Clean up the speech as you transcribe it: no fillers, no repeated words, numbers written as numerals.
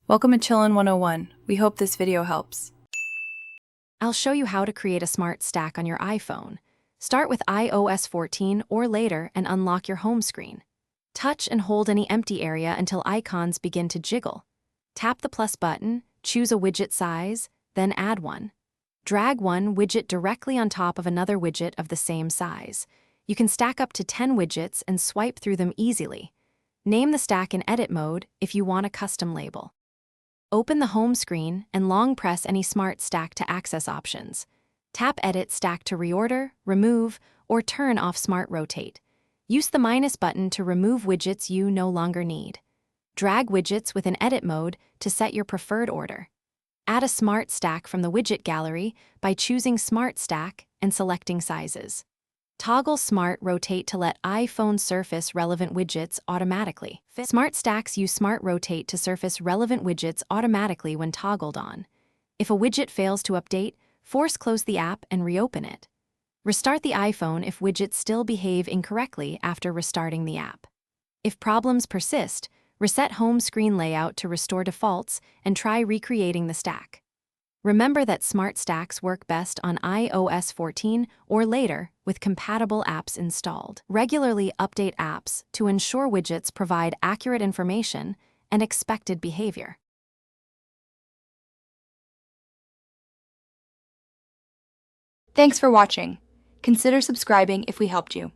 Welcome to Chillin' 101. We hope this video helps. I'll show you how to create a smart stack on your iPhone. Start with iOS 14 or later and unlock your home screen. Touch and hold any empty area until icons begin to jiggle. Tap the plus button, choose a widget size, then add one. Drag one widget directly on top of another widget of the same size. You can stack up to 10 widgets and swipe through them easily. Name the stack in edit mode if you want a custom label. Open the home screen and long press any Smart Stack to access options. Tap Edit Stack to reorder, remove, or turn off Smart Rotate. Use the minus button to remove widgets you no longer need. Drag widgets within edit mode to set your preferred order. Add a Smart Stack from the widget gallery by choosing Smart Stack and selecting sizes. Toggle Smart Rotate to let iPhone surface relevant widgets automatically. Smart Stacks use Smart Rotate to surface relevant widgets automatically when toggled on. If a widget fails to update, force close the app and reopen it. Restart the iPhone if widgets still behave incorrectly after restarting the app. If problems persist, reset home screen layout to restore defaults and try recreating the stack. Remember that Smart Stacks work best on iOS 14 or later with compatible apps installed. Regularly update apps to ensure widgets provide accurate information and expected behavior. Thanks for watching. Consider subscribing if we helped you.